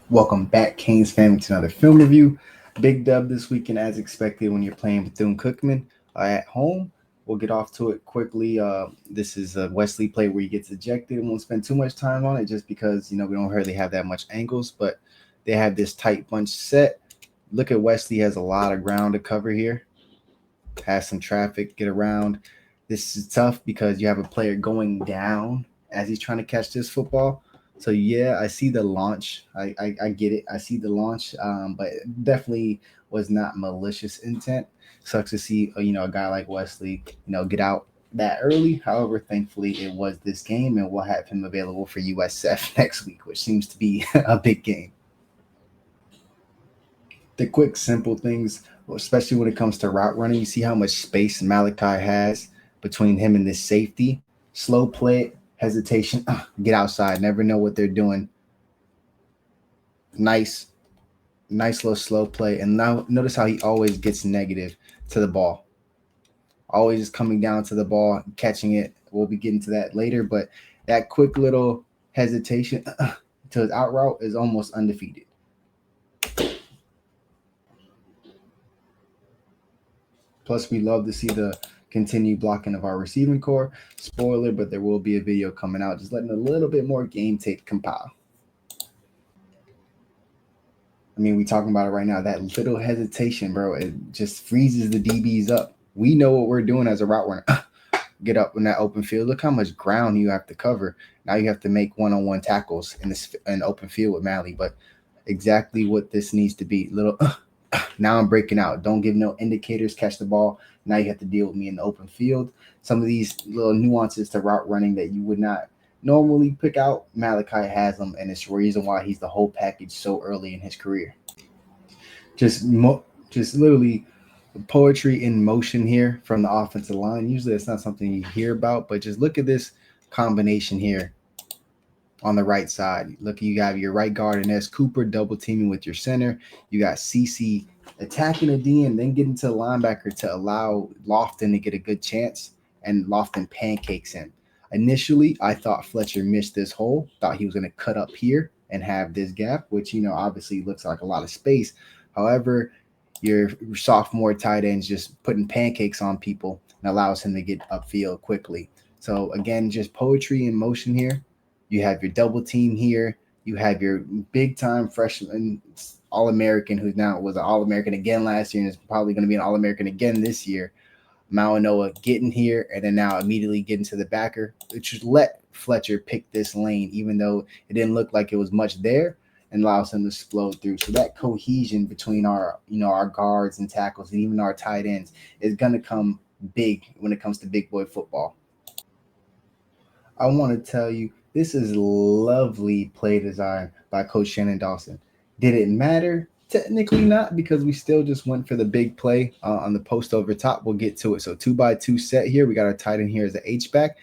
Welcome back, Canes family, to another film review. Big dub this weekend, as expected, when you're playing Bethune-Cookman at home. We'll get off to it quickly. This is a Wesley play where he gets ejected. Won't spend too much time on it just because, we don't really have that much angles, but they have this tight bunch set. Look at Wesley, has a lot of ground to cover here. Has some traffic, get around. This is tough because you have a player going down as he's trying to catch this football. So yeah, I see the launch. I get it. I see the launch, but it definitely was not malicious intent. Sucks to see a guy like Wesley get out that early. However, thankfully it was this game, and we'll have him available for USF next week, which seems to be a big game. The quick, simple things, especially when it comes to route running, you see how much space Malachi has between him and this safety. Slow play, hesitation, get outside, never know what they're doing. Nice little slow play. And now notice how he always gets negative to the ball. Always just coming down to the ball, catching it. We'll be getting to that later, but that quick little hesitation to his out route is almost undefeated. Plus, we love to see the continued blocking of our receiving core. Spoiler, but there will be a video coming out just letting a little bit more game tape compile. I mean, we talking about it right now. That little hesitation, bro, it just freezes the DBs up. We know what we're doing as a route runner. Get up in that open field. Look how much ground you have to cover. Now you have to make one-on-one tackles in this open field with Mally. But exactly what this needs to be. Little now I'm breaking out. Don't give no indicators. Catch the ball. Now you have to deal with me in the open field. Some of these little nuances to route running that you would not normally pick out, Malachi has them, and it's the reason why he's the whole package so early in his career. Just literally poetry in motion here from the offensive line. Usually it's not something you hear about, but just look at this combination here on the right side. Look, you got your right guard and S Cooper double teaming with your center. You got CC attacking a D and then getting to the linebacker to allow Lofton to get a good chance, and Lofton pancakes him. Initially, I thought Fletcher missed this hole, thought he was going to cut up here and have this gap, which, obviously looks like a lot of space. However, your sophomore tight ends just putting pancakes on people and allows him to get upfield quickly. So again, just poetry in motion here. You have your double team here. You have your big time freshman All-American, who now was an All-American again last year and is probably going to be an All-American again this year. Mauanoa getting here and then now immediately getting to the backer. Just let Fletcher pick this lane, even though it didn't look like it was much there, and allows him to flow through. So that cohesion between our guards and tackles and even our tight ends is going to come big when it comes to big boy football. I want to tell you, this is lovely play design by Coach Shannon Dawson. Did it matter? Technically not, because we still just went for the big play on the post over top. We'll get to it. So 2x2 set here. We got our tight end here as an H-back.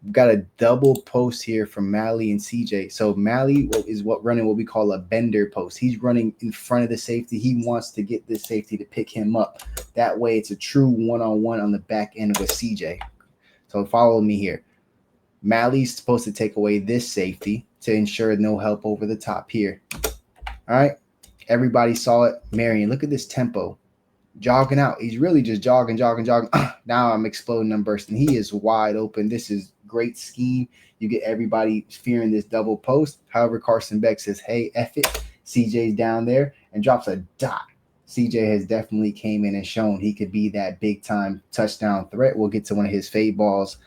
We've got a double post here from Mally and CJ. So Mally is running what we call a bender post. He's running in front of the safety. He wants to get this safety to pick him up. That way it's a true one-on-one on the back end with CJ. So follow me here. Mally's supposed to take away this safety to ensure no help over the top here. All right. Everybody saw it. Marion, look at this tempo. Jogging out. He's really just jogging. Now I'm exploding. I'm bursting. He is wide open. This is great scheme. You get everybody fearing this double post. However, Carson Beck says, hey, F it. CJ's down there and drops a dot. CJ has definitely came in and shown he could be that big-time touchdown threat. We'll get to one of his fade balls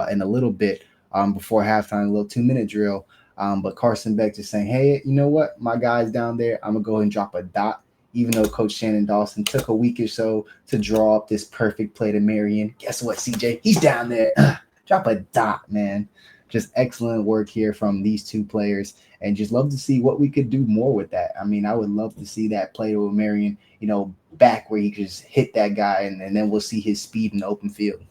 in a little bit before halftime, a little 2-minute drill. But Carson Beck just saying, hey, you know what? My guy's down there. I'm going to go ahead and drop a dot, even though Coach Shannon Dawson took a week or so to draw up this perfect play to Marion. Guess what, CJ? He's down there. Drop a dot, man. Just excellent work here from these two players, and just love to see what we could do more with that. I mean, I would love to see that play with Marion, back where he could just hit that guy, and then we'll see his speed in the open field.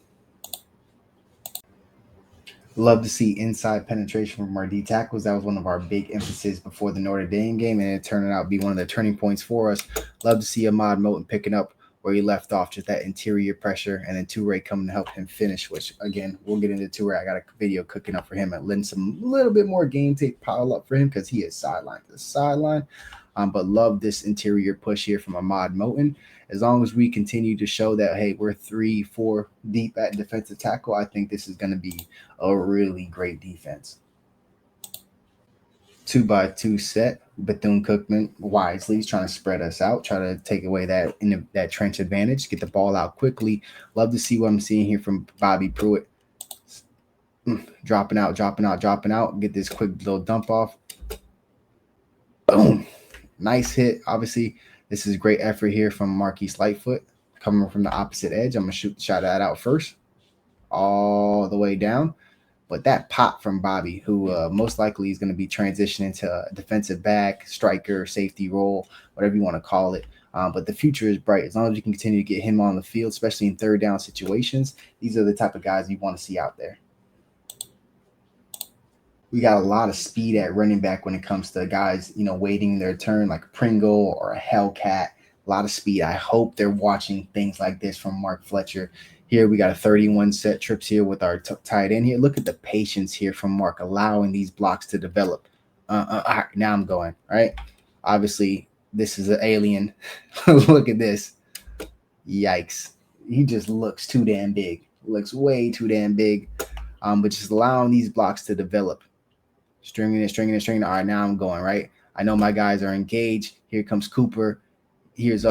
Love to see inside penetration from our D tackles. That was one of our big emphasis before the Notre Dame game, and it turned out to be one of the turning points for us. Love to see Ahmad Moten picking up where he left off, just that interior pressure, and then Toure coming to help him finish, which, again, we'll get into Toure. I got a video cooking up for him and letting some little bit more game tape pile up for him because he is sideline to sideline. But love this interior push here from Ahmad Moten. As long as we continue to show that, hey, we're 3-4 deep at defensive tackle, I think this is going to be a really great defense. 2x2 set. Bethune-Cookman wisely is trying to spread us out, try to take away that trench advantage, get the ball out quickly. Love to see what I'm seeing here from Bobby Pruitt. Dropping out. Get this quick little dump off. Boom. Nice hit. Obviously, this is great effort here from Marquise Lightfoot coming from the opposite edge. I'm going to shot that out first, all the way down. But that pop from Bobby, who most likely is going to be transitioning to a defensive back, striker, safety role, whatever you want to call it. But the future is bright. As long as you can continue to get him on the field, especially in third down situations, these are the type of guys you want to see out there. We got a lot of speed at running back when it comes to guys, waiting their turn, like a Pringle or a Hellcat. A lot of speed. I hope they're watching things like this from Mark Fletcher. Here we got a 31 set trips here with our tight end here. Look at the patience here from Mark, allowing these blocks to develop. All right, now I'm going, right? Obviously, this is an alien. Look at this. Yikes. He just looks too damn big. Looks way too damn big. But just allowing these blocks to develop. Stringing it. All right, now I'm going, right? I know my guys are engaged. Here comes Cooper. Here's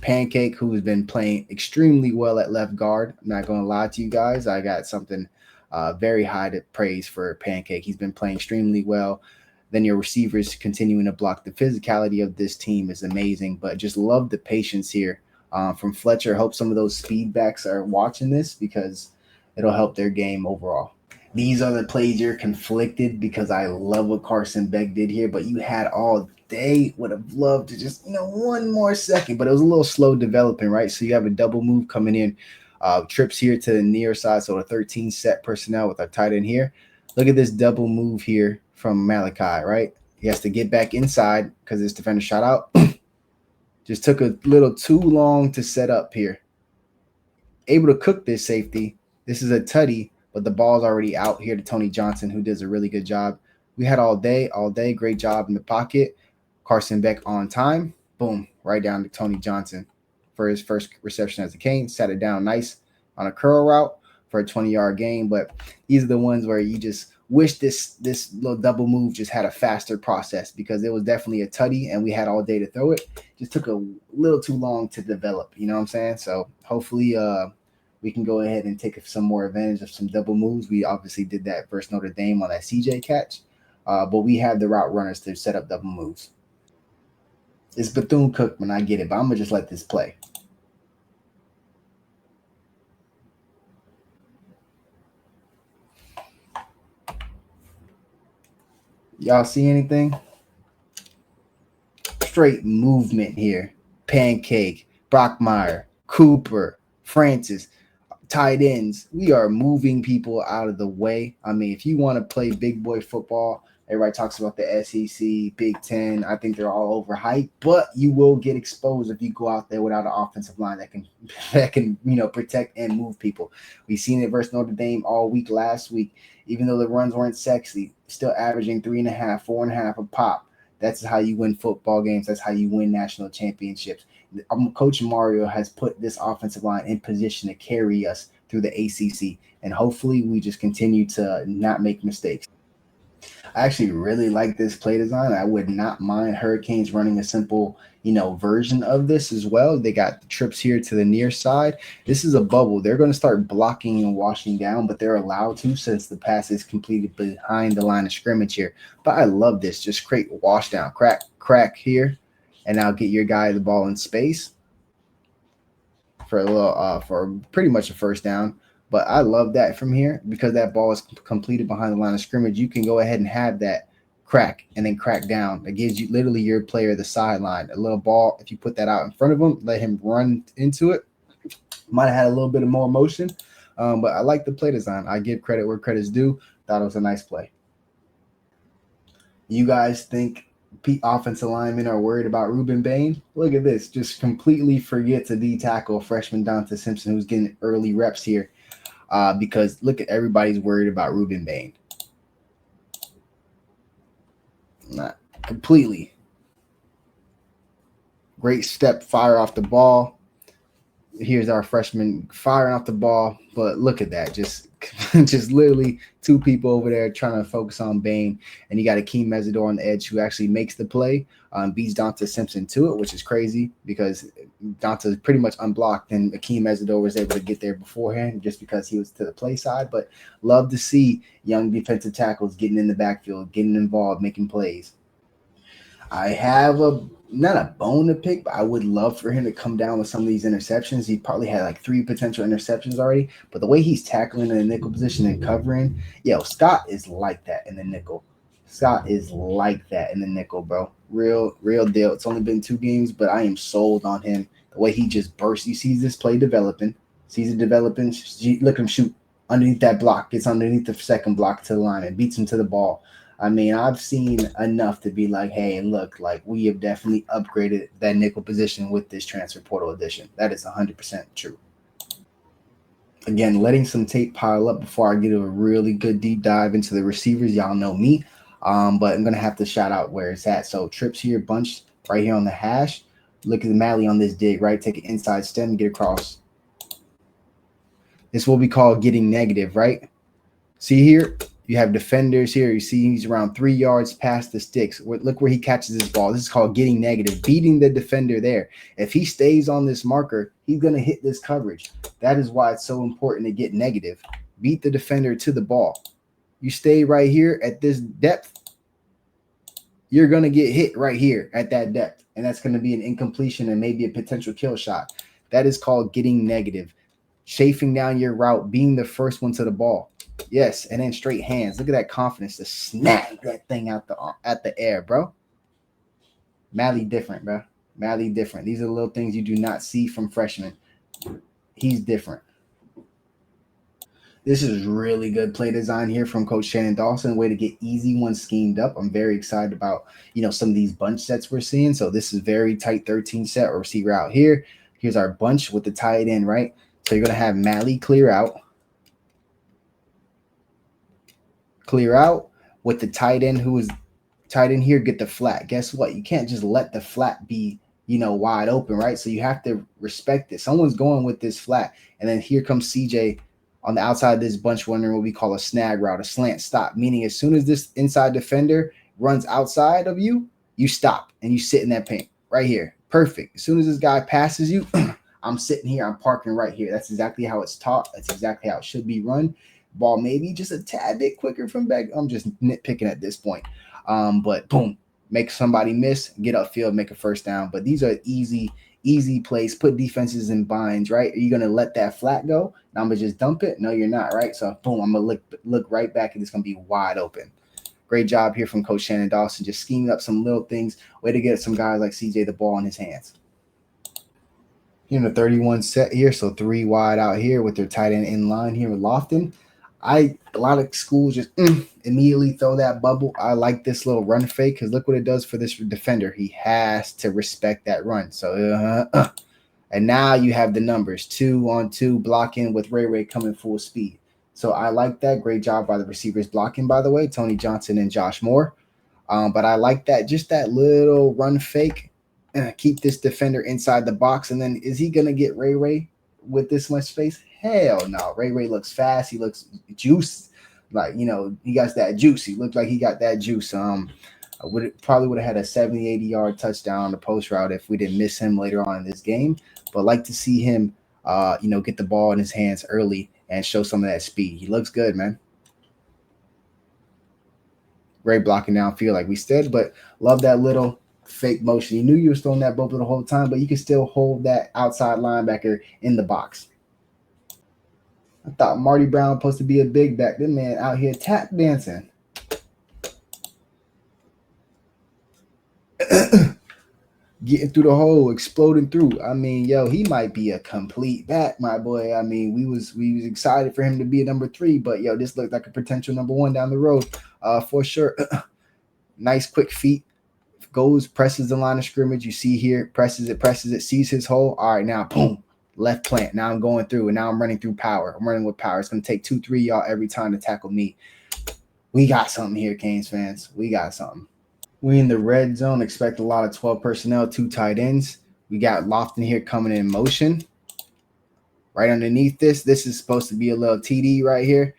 Pancake, who has been playing extremely well at left guard. I'm not going to lie to you guys. I got something very high to praise for Pancake. He's been playing extremely well. Then your receivers continuing to block. The physicality of this team is amazing, but just love the patience here from Fletcher. Hope some of those speed backs are watching this because it'll help their game overall. These are the plays you're conflicted because I love what Carson Beck did here, but you had all day. Would have loved to just, one more second, but it was a little slow developing, right? So you have a double move coming in, trips here to the near side. So a 13 set personnel with our tight end here. Look at this double move here from Malachi, right? He has to get back inside because this defender shot out. Just took a little too long to set up here. Able to cook this safety. This is a tutty, but the ball's already out here to Tony Johnson, who does a really good job. We had all day. Great job in the pocket. Carson Beck on time. Boom, right down to Tony Johnson for his first reception as a Cane. Sat it down nice on a curl route for a 20-yard gain. But these are the ones where you just wish this little double move just had a faster process because it was definitely a tutty and we had all day to throw it. Just took a little too long to develop. You know what I'm saying? So hopefully we can go ahead and take some more advantage of some double moves. We obviously did that versus Notre Dame on that CJ catch. But we have the route runners to set up double moves. It's Bethune-Cookman, I get it, but I'm going to just let this play. Y'all see anything? Straight movement here. Pancake, Brockmeyer, Cooper, Francis, tight ends. We are moving people out of the way. I mean, if you want to play big boy football, everybody talks about the SEC, Big Ten. I think they're all overhyped, but you will get exposed if you go out there without an offensive line that can protect and move people. We've seen it versus Notre Dame all week last week. Even though the runs weren't sexy, still averaging 3.5, 4.5 a pop. That's how you win football games. That's how you win national championships. Coach Mario has put this offensive line in position to carry us through the ACC, and hopefully we just continue to not make mistakes. I actually really like this play design. I would not mind Hurricanes running a simple, version of this as well. They got the trips here to the near side. This is a bubble. They're going to start blocking and washing down, but they're allowed to since the pass is completed behind the line of scrimmage here. But I love this. Just create wash down, crack here, and now get your guy the ball in space for a little, for pretty much a first down. But I love that from here because that ball is completed behind the line of scrimmage. You can go ahead and have that crack and then crack down. It gives you literally your player the sideline. A little ball, if you put that out in front of him, let him run into it. Might have had a little bit of more motion, but I like the play design. I give credit where credit's due. Thought it was a nice play. You guys think offensive linemen are worried about Ruben Bain. Look at this. Just completely forget to D-tackle freshman Dante Simpson, who's getting early reps here because look at everybody's worried about Ruben Bain. Not completely. Great step, fire off the ball. Here's our freshman firing off the ball, but look at that. Just literally two people over there trying to focus on Bain, and you got Akeem Mesidor on the edge who actually makes the play, beats Dante Simpson to it, which is crazy because Dante is pretty much unblocked, and Akeem Mesidor was able to get there beforehand just because he was to the play side. But love to see young defensive tackles getting in the backfield, getting involved, making plays. I have not a bone to pick, but I would love for him to come down with some of these interceptions. He probably had like 3 potential interceptions already, but the way he's tackling in the nickel position and covering, Scott is like that in the nickel. Scott is like that in the nickel, bro. Real deal. It's only been 2 games, but I am sold on him. The way he just bursts. You see this play developing. Sees it developing. Look at him shoot underneath that block. Gets underneath the second block to the line and beats him to the ball. I mean, I've seen enough to be like, hey, look, like we have definitely upgraded that nickel position with this transfer portal addition. That is 100% true. Again, letting some tape pile up before I get a really good deep dive into the receivers. Y'all know me, but I'm going to have to shout out where it's at. So trips here, bunch right here on the hash. Look at the Malley on this dig, right? Take an inside stem, get across. This is what we call getting negative, right? See here? You have defenders here. You see he's around 3 yards past the sticks. Look where he catches this ball. This is called getting negative, beating the defender there. If he stays on this marker, he's going to hit this coverage. That is why it's so important to get negative. Beat the defender to the ball. You stay right here at this depth, you're going to get hit right here at that depth. And that's going to be an incompletion and maybe a potential kill shot. That is called getting negative. Chafing down your route, being the first one to the ball. Yes, and then straight hands. Look at that confidence to snap that thing out the air, bro. Malley different, bro. Malley different. These are the little things you do not see from freshmen. He's different. This is really good play design here from Coach Shannon Dawson. Way to get easy ones schemed up. I'm very excited about, some of these bunch sets we're seeing. So this is very tight 13 set or receiver out here. Here's our bunch with the tight end, right? So you're going to have Malley clear out with the tight end who is tight end here, get the flat. Guess what? You can't just let the flat be, wide open, right? So you have to respect it. Someone's going with this flat. And then here comes CJ on the outside of this bunch running what we call a snag route, a slant stop, meaning as soon as this inside defender runs outside of you, you stop and you sit in that paint right here. Perfect. As soon as this guy passes you, I'm sitting here. I'm parking right here. That's exactly how it's taught. That's exactly how it should be run. Ball maybe just a tad bit quicker from back. I'm just nitpicking at this point. But boom, make somebody miss, get upfield, make a first down. But these are easy plays. Put defenses in binds, right? Are you going to let that flat go? And I'm going to just dump it? No, you're not, right? So boom, I'm going to look right back and it's going to be wide open. Great job here from Coach Shannon Dawson, just scheming up some little things. Way to get some guys like CJ the ball in his hands. Here in the 31 set here, so 3 wide out here with their tight end in line here with Lofton. A lot of schools just immediately throw that bubble. I like this little run fake because look what it does for this defender. He has to respect that run. So, and now you have the numbers 2-on-2 blocking with Ray coming full speed. So I like that. Great job by the receivers blocking, by the way, Tony Johnson and Josh Moore. But I like that, just that little run fake. Keep this defender inside the box. And then is he going to get Ray with this much space? Hell no. Ray looks fast. He looks juiced. Like, he got that juice. He looked like he got that juice. I probably would have had a 70, 80-yard touchdown on the post route if we didn't miss him later on in this game. But like to see him, get the ball in his hands early and show some of that speed. He looks good, man. Great blocking downfield like we said, but love that little fake motion. You knew you were throwing that bubble the whole time, but you can still hold that outside linebacker in the box. I thought Marty Brown was supposed to be a big back. This man out here tap dancing. Getting through the hole, exploding through. I mean, he might be a complete back, my boy. I mean, we was excited for him to be a number 3, but this looked like a potential number 1 down the road, for sure. Nice quick feet. goes, presses the line of scrimmage. You see here, presses it, sees his hole. All right, now, boom, left plant. Now I'm going through, and now I'm running through power. I'm running with power. It's going to take 2-3 y'all every time to tackle me. We got something here, Canes fans. We got something. We in the red zone. Expect a lot of 12 personnel, 2 tight ends. We got Lofton here coming in motion. Right underneath this is supposed to be a little TD right here.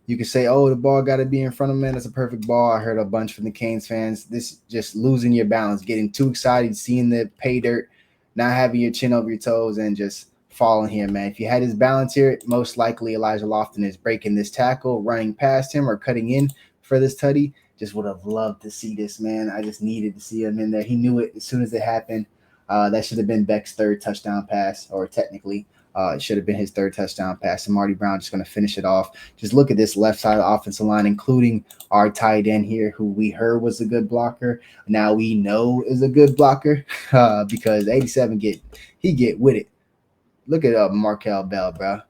You can say, oh, the ball got to be in front of him. That's a perfect ball. I heard a bunch from the Canes fans. This just losing your balance, getting too excited, seeing the pay dirt, not having your chin over your toes, and just falling here, man. If you had his balance here, most likely Elijah Lofton is breaking this tackle, running past him, or cutting in for this tutty. Just would have loved to see this, man. I just needed to see him in there. He knew it as soon as it happened. That should have been Beck's third touchdown pass, or technically. It should have been his third touchdown pass. And Marty Brown just going to finish it off. Just look at this left side of the offensive line, including our tight end here, who we heard was a good blocker. Now we know is a good blocker because 87 get with it. Look at Markel Bell, bro.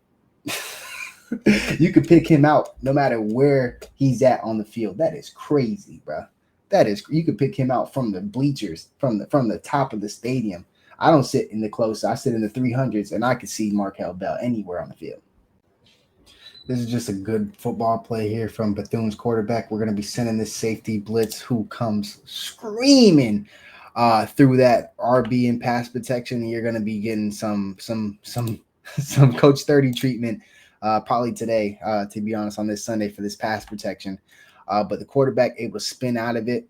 You could pick him out no matter where he's at on the field. That is crazy, bro. You could pick him out from the bleachers, from the top of the stadium. I don't sit in the close. I sit in the 300s, and I can see Markel Bell anywhere on the field. This is just a good football play here from Bethune's quarterback. We're going to be sending this safety blitz who comes screaming through that RB and pass protection. And you're going to be getting some Coach 30 treatment probably today, to be honest, on this Sunday for this pass protection. But the quarterback able to spin out of it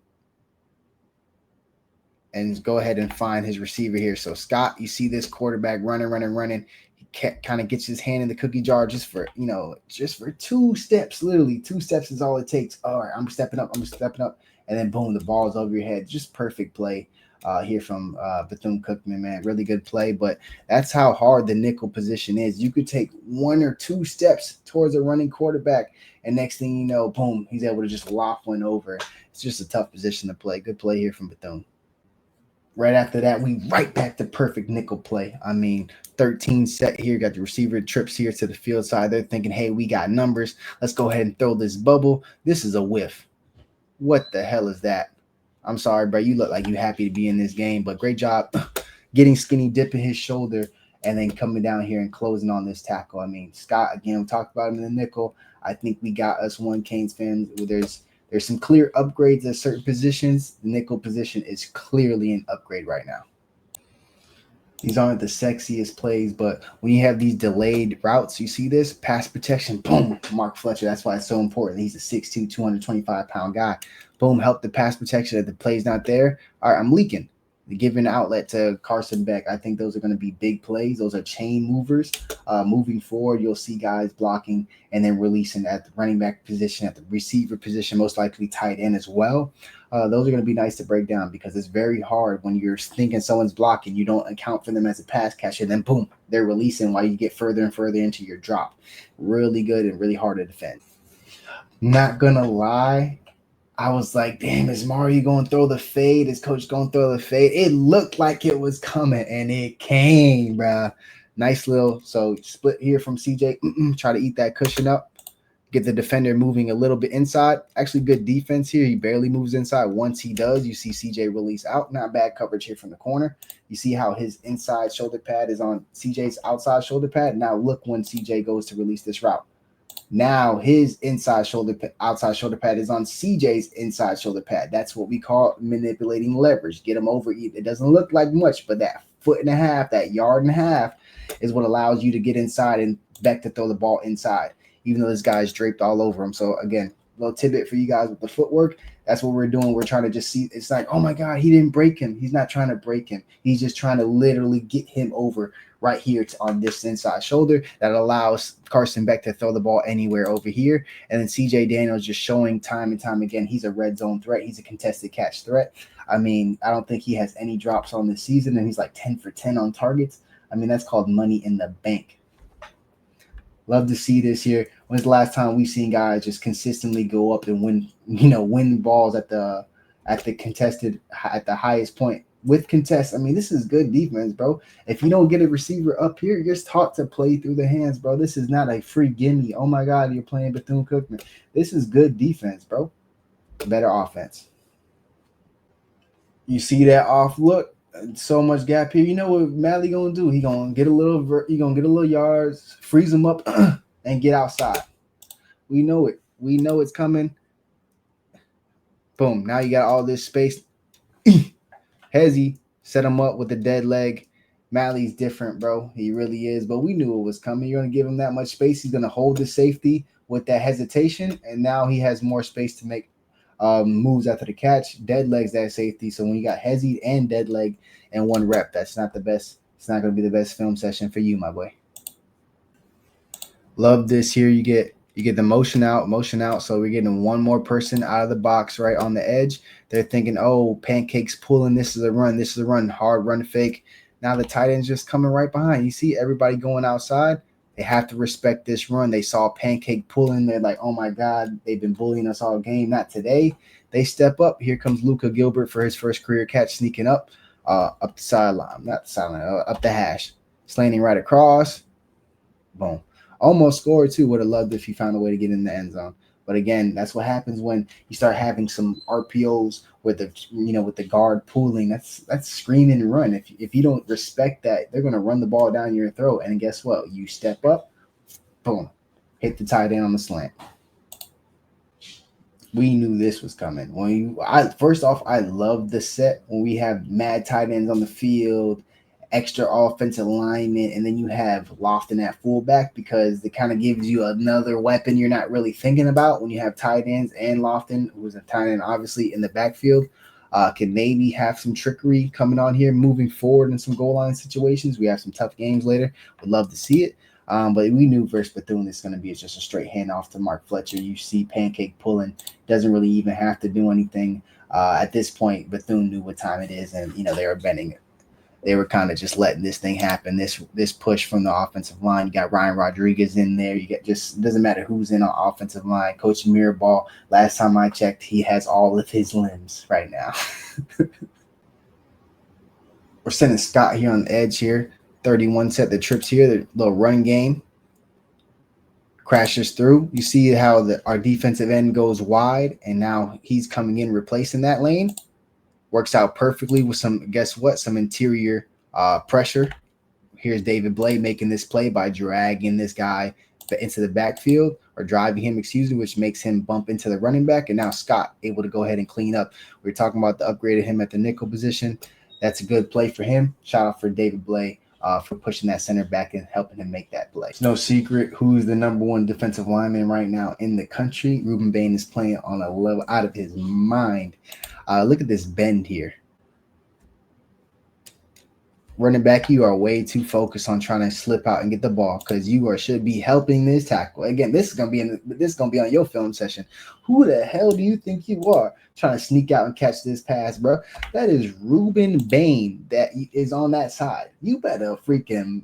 and go ahead and find his receiver here. So Scott, you see this quarterback running. He kind of gets his hand in the cookie jar just for 2 steps. Literally 2 steps is all it takes. All right, I'm stepping up. And then boom, the ball's over your head. Just perfect play here from Bethune-Cookman, man. Really good play, but that's how hard the nickel position is. You could take 1 or 2 steps towards a running quarterback, and next thing you know, boom, he's able to just loft one over. It's just a tough position to play. Good play here from Bethune. Right after that, we right back to perfect nickel play. 13 set here. Got the receiver trips here to the field side. They're thinking, hey, we got numbers. Let's go ahead and throw this bubble. This is a whiff. What the hell is that? I'm sorry, bro. You look like you happy to be in this game, but great job getting skinny, dipping his shoulder, and then coming down here and closing on this tackle. Scott, again, we talked about him in the nickel. I think we got us one, Canes fans. There's some clear upgrades at certain positions. The nickel position is clearly an upgrade right now. These aren't the sexiest plays, but when you have these delayed routes, you see this pass protection, boom, Mark Fletcher. That's why it's so important. He's a 6'2", 225-pound guy. Boom, help the pass protection if the play's not there. All right, I'm leaking. Giving outlet to Carson Beck. I think those are going to be big plays. Those are chain movers. Moving forward, you'll see guys blocking and then releasing at the running back position, at the receiver position, most likely tight end as well. Those are going to be nice to break down because it's very hard when you're thinking someone's blocking, you don't account for them as a pass catcher, then boom, they're releasing while you get further and further into your drop. Really good and really hard to defend. Not going to lie, I was like, damn, is Mario going to throw the fade? Is Coach going to throw the fade? It looked like it was coming, and it came, bro. Nice little, so split here from CJ. Try to eat that cushion up. Get the defender moving a little bit inside. Actually, good defense here. He barely moves inside. Once he does, you see CJ release out. Not bad coverage here from the corner. You see how his inside shoulder pad is on CJ's outside shoulder pad. Now look when CJ goes to release this route. Now his outside shoulder pad is on CJ's inside shoulder pad. That's what we call manipulating leverage. Get him over. It doesn't look like much, but that 1.5 feet, that 1.5 yards is what allows you to get inside and Beck to throw the ball inside, even though this guy's draped all over him. So again, little tidbit for you guys with the footwork. That's what we're doing. We're trying to just see. It's like, oh my God, he didn't break him. He's not trying to break him. He's just trying to literally get him over right here on this inside shoulder that allows Carson Beck to throw the ball anywhere over here. And then CJ Daniels just showing time and time again, he's a red zone threat. He's a contested catch threat. I don't think he has any drops on this season, and he's like 10 for 10 on targets. That's called money in the bank. Love to see this here. When's the last time we've seen guys just consistently go up and win balls at the highest point with contest? This is good defense, bro. If you don't get a receiver up here, you're taught to play through the hands, bro. This is not a free gimme. Oh my God, you're playing Bethune-Cookman. This is good defense, bro. Better offense. You see that off look, so much gap here. You know what Mally gonna do? He gonna get a little, yards, freeze him up, and get outside. We know it. We know it's coming. Boom. Now you got all this space. Hezzy set him up with the dead leg. Mally's different, bro. He really is. But we knew it was coming. You're going to give him that much space. He's going to hold the safety with that hesitation. And now he has more space to make moves after the catch. Dead legs that safety. So when you got Hezzy and dead leg and one rep, that's not the best. It's not going to be the best film session for you, my boy. Love this here. You get the motion out. So we're getting one more person out of the box right on the edge. They're thinking, oh, Pancake's pulling. This is a run. Hard run fake. Now the tight end's just coming right behind. You see everybody going outside. They have to respect this run. They saw Pancake pulling. They're like, oh my God, they've been bullying us all game. Not today. They step up. Here comes Luka Gilbert for his first career catch, sneaking up the sideline. Not the sideline, up the hash. Slanting right across. Boom. Almost scored too. Would have loved if he found a way to get in the end zone. But again, that's what happens when you start having some RPOs with the guard pooling. That's screen and run. If you don't respect that, they're gonna run the ball down your throat. And guess what? You step up, boom, hit the tight end on the slant. We knew this was coming. First off, I love the set when we have mad tight ends on the field, extra offensive lineman, and then you have Lofton at fullback because it kind of gives you another weapon you're not really thinking about when you have tight ends and Lofton, who's a tight end obviously in the backfield, can maybe have some trickery coming on here moving forward in some goal line situations. We have some tough games later. Would love to see it. But we knew versus Bethune it's going to be just a straight handoff to Mark Fletcher. You see Pancake pulling, doesn't really even have to do anything. At this point, Bethune knew what time it is, and they were bending it. They were kind of just letting this thing happen. This push from the offensive line. You got Ryan Rodriguez in there. You get it doesn't matter who's in on offensive line. Coach Mirabal, last time I checked, he has all of his limbs right now. We're sending Scott here on the edge here. 31 set the trips here. The little run game crashes through. You see how our defensive end goes wide, and now he's coming in replacing that lane. Works out perfectly with some interior pressure. Here's David Blay making this play by dragging this guy into the backfield, or driving him, which makes him bump into the running back. And now Scott able to go ahead and clean up. We were talking about the upgrade of him at the nickel position. That's a good play for him. Shout out for David Blay for pushing that center back and helping him make that play. It's no secret who's the number one defensive lineman right now in the country. Ruben Bain is playing on a level out of his mind. Look at this bend here. Running back, you are way too focused on trying to slip out and get the ball because you should be helping this tackle. Again, this is gonna be on your film session. Who the hell do you think you are trying to sneak out and catch this pass, bro? That is Ruben Bain that is on that side. You better freaking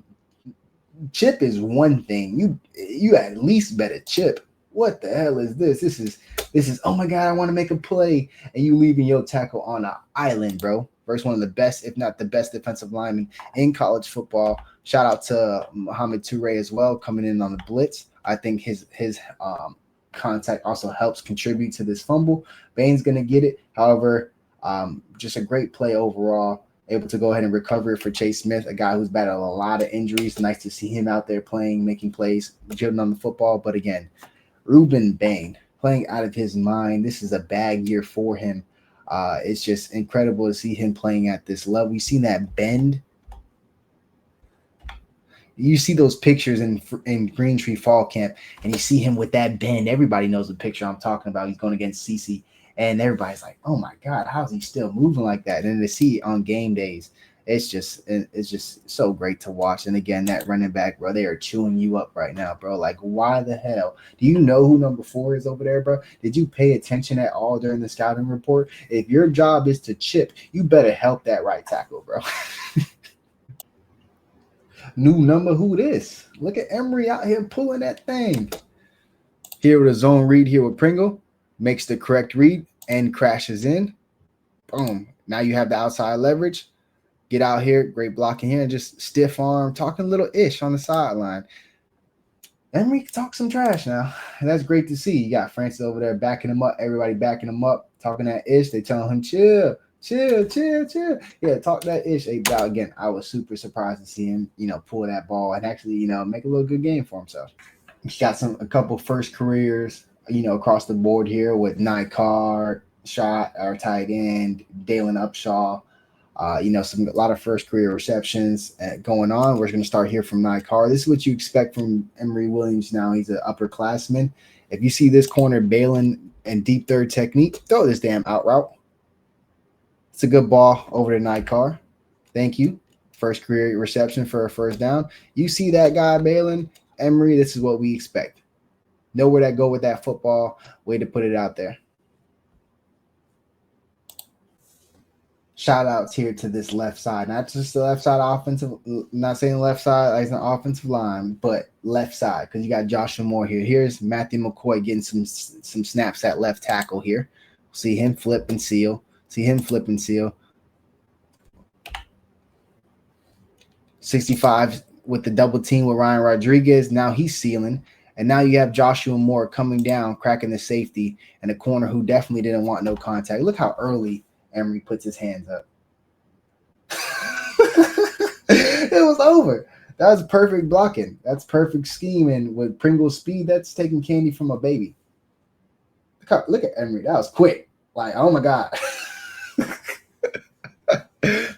chip is one thing. You at least better chip. What the hell is this? This is oh my God, I want to make a play, and you leaving your tackle on an island, bro. Versus one of the best, if not the best, defensive linemen in college football. Shout out to Mohamed Toure as well, coming in on the blitz. I think his contact also helps contribute to this fumble. Bain's gonna get it. However, just a great play overall. Able to go ahead and recover it for Chase Smith, a guy who's battled a lot of injuries. Nice to see him out there playing, making plays, dribbling on the football. But again, Ruben Bain playing out of his mind. This is a bad year for him. It's just incredible to see him playing at this level. You seen that bend. You see those pictures in Green Tree Fall Camp, and you see him with that bend. Everybody knows the picture I'm talking about. He's going against CC, and everybody's like, "Oh my God, how's he still moving like that?" And to see it on game days, it's just so great to watch. And again, that running back, bro, they are chewing you up right now, bro. Like, why the hell? Do you know who number 4 is over there, bro? Did you pay attention at all during the scouting report? If your job is to chip, you better help that right tackle, bro. New number, who this? Look at Emery out here pulling that thing. Here with a zone read here with Pringle. Makes the correct read and crashes in. Boom. Now you have the outside leverage. Get out here, great blocking here, and just stiff arm, talking a little ish on the sideline. Emery can talk some trash now, and that's great to see. You got Francis over there backing him up, everybody backing him up, talking that ish. They telling him, chill, Chill, chill, chill. Yeah, talk that ish. Hey, Val, again, I was super surprised to see him, pull that ball and actually, make a little good game for himself. He's got a couple first careers, across the board here with Nycard, shot or tight end, Dalen Upshaw. A lot of first career receptions going on. We're going to start here from Nycard. This is what you expect from Emory Williams now. He's an upperclassman. If you see this corner, Balin and deep third technique, throw this damn out route. It's a good ball over to Nycard. Thank you. First career reception for a first down. You see that guy, Balin, Emory, this is what we expect. Know where that go with that football. Way to put it out there. Shout outs here to this left side, not just the left side offensive, not saying left side as an offensive line, but left side, because you got Joshua Moore here. Here's Matthew McCoy getting some snaps at left tackle here. See him flip and seal. 65 with the double team with Ryan Rodriguez. Now he's sealing. And now you have Joshua Moore coming down, cracking the safety, and a corner who definitely didn't want no contact. Look how early Emory puts his hands up. It was over. That was perfect blocking. That's perfect scheming with Pringle's speed. That's taking candy from a baby. Look at Emory. That was quick. Like, oh my God.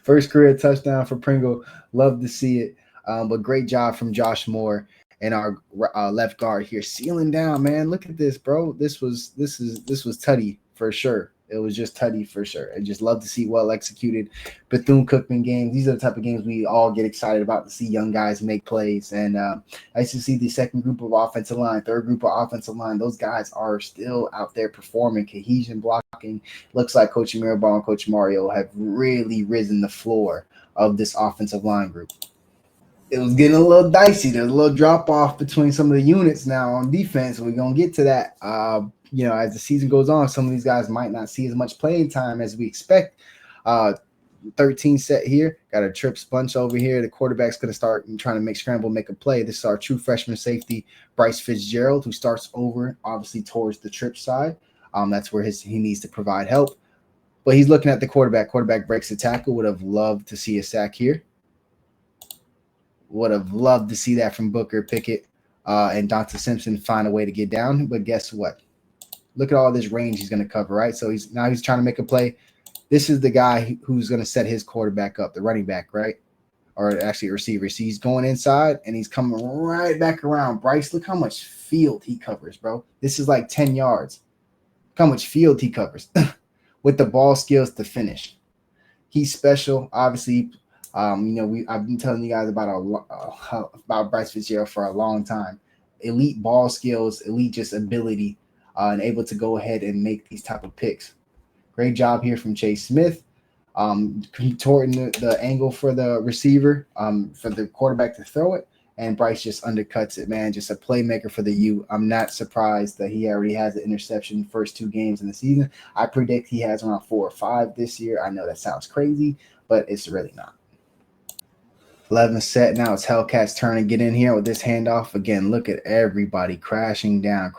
First career touchdown for Pringle. Love to see it. But great job from Josh Moore and our left guard here, sealing down, man. Look at this, bro. This was tutty for sure. It was just tutty for sure. I just love to see well executed Bethune-Cookman games. These are the type of games we all get excited about, to see young guys make plays. And I used to see the second group of offensive line, third group of offensive line. Those guys are still out there performing, cohesion, blocking. Looks like Coach Mirabal and Coach Mario have really risen the floor of this offensive line group. It was getting a little dicey. There's a little drop off between some of the units now on defense. We're going to get to that. As the season goes on, some of these guys might not see as much playing time as we expect. 13 set here. Got a trips bunch over here. The quarterback's going to start trying to make a play. This is our true freshman safety, Bryce Fitzgerald, who starts over, obviously, towards the trip side. That's where he needs to provide help. But he's looking at the quarterback. Quarterback breaks the tackle. Would have loved to see a sack here. Would have loved to see that from Booker Pickett and Dante Simpson find a way to get down. But guess what? Look at all this range he's going to cover, right? So he's trying to make a play. This is the guy who's going to set his quarterback up, the running back, right? Or actually a receiver. See, he's going inside, and he's coming right back around. Bryce, look how much field he covers, bro. This is like 10 yards. Look how much field he covers with the ball skills to finish. He's special, obviously. I've been telling you guys about Bryce Fitzgerald for a long time. Elite ball skills, elite just ability, and able to go ahead and make these type of picks. Great job here from Chase Smith, contorting the angle for the receiver, for the quarterback to throw it, and Bryce just undercuts it, man. Just a playmaker for the U. I'm not surprised that he already has an interception first 2 games in the season. I predict he has around 4 or 5 this year. I know that sounds crazy, but it's really not. 11 set. Now it's Hellcat's turn to get in here with this handoff. Again, look at everybody crashing down.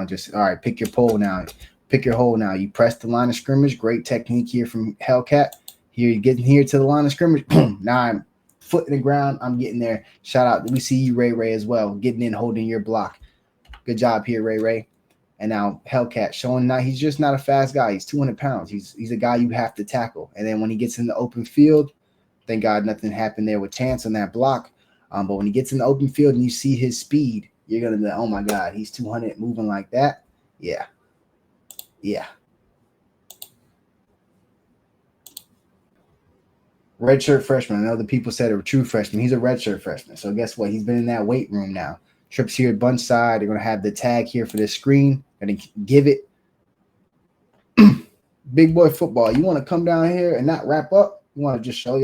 Just, all right, pick your pole now. Pick your hole now. You press the line of scrimmage. Great technique here from Hellcat. Here, you're getting here to the line of scrimmage. Boom. Now I'm foot in the ground. I'm getting there. Shout out. We see you, Ray, as well. Getting in, holding your block. Good job here, Ray. And now Hellcat showing now he's just not a fast guy. He's 200 pounds. He's a guy you have to tackle. And then when he gets in the open field, thank God nothing happened there with Chance on that block. But when he gets in the open field and you see his speed, you're going to be like, oh, my God, he's 200 moving like that. Yeah. Redshirt freshman. I know the people said a true freshman. He's a redshirt freshman. So guess what? He's been in that weight room now. Trips here at bunch side. They're going to have the tag here for this screen. Going to give it. Big boy football. You want to come down here and not wrap up? You want to just throw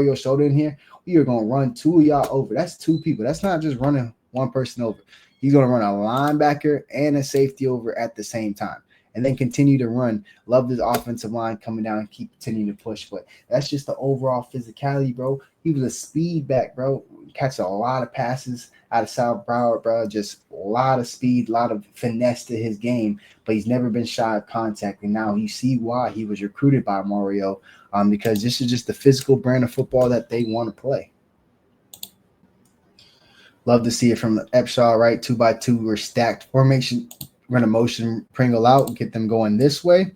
your shoulder in here? We are going to run 2 of y'all over. That's 2 people. That's not just running one person over. He's going to run a linebacker and a safety over at the same time. And then continue to run. Love this offensive line coming down and continuing to push. But that's just the overall physicality, bro. He was a speed back, bro. Catch a lot of passes out of South Broward, bro. Just a lot of speed, a lot of finesse to his game, but he's never been shy of contact. And now you see why he was recruited by Mario, because this is just the physical brand of football that they want to play. Love to see it from Epshaw, right? 2x2, we're stacked formation. We're going to motion Pringle out and get them going this way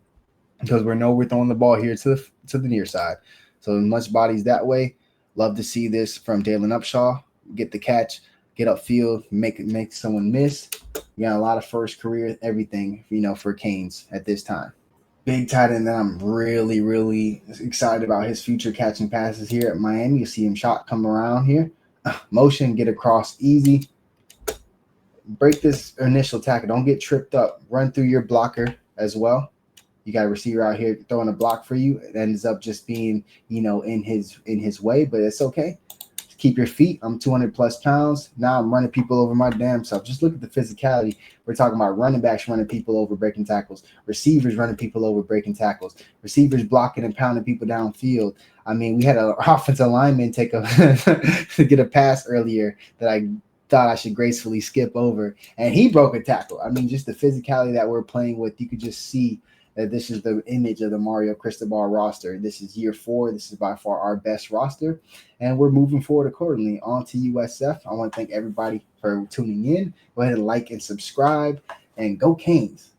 because we know we're throwing the ball here to the near side. So as much bodies that way. Love to see this from Dalen Upshaw. Get the catch, get upfield, make someone miss. We got a lot of first career, everything, for Canes at this time. Big tight end that I'm really, really excited about his future catching passes here at Miami. You see him shot come around here. Motion, get across easy. Break this initial tackle. Don't get tripped up. Run through your blocker as well. You got a receiver out here throwing a block for you. It ends up just being, in his way, but it's okay. Keep your feet. I'm 200 plus pounds. Now I'm running people over my damn self. Just look at the physicality. We're talking about running backs running people over, breaking tackles. Receivers running people over, breaking tackles. Receivers blocking and pounding people downfield. I mean, we had an offensive lineman take to get a pass earlier that I thought I should gracefully skip over, and he broke a tackle. I mean, just the physicality that we're playing with, you could just see that this is the image of the Mario Cristobal roster. This is year 4. This is by far our best roster, and we're moving forward accordingly. On to USF. I want to thank everybody for tuning in. Go ahead and like and subscribe, and go Canes.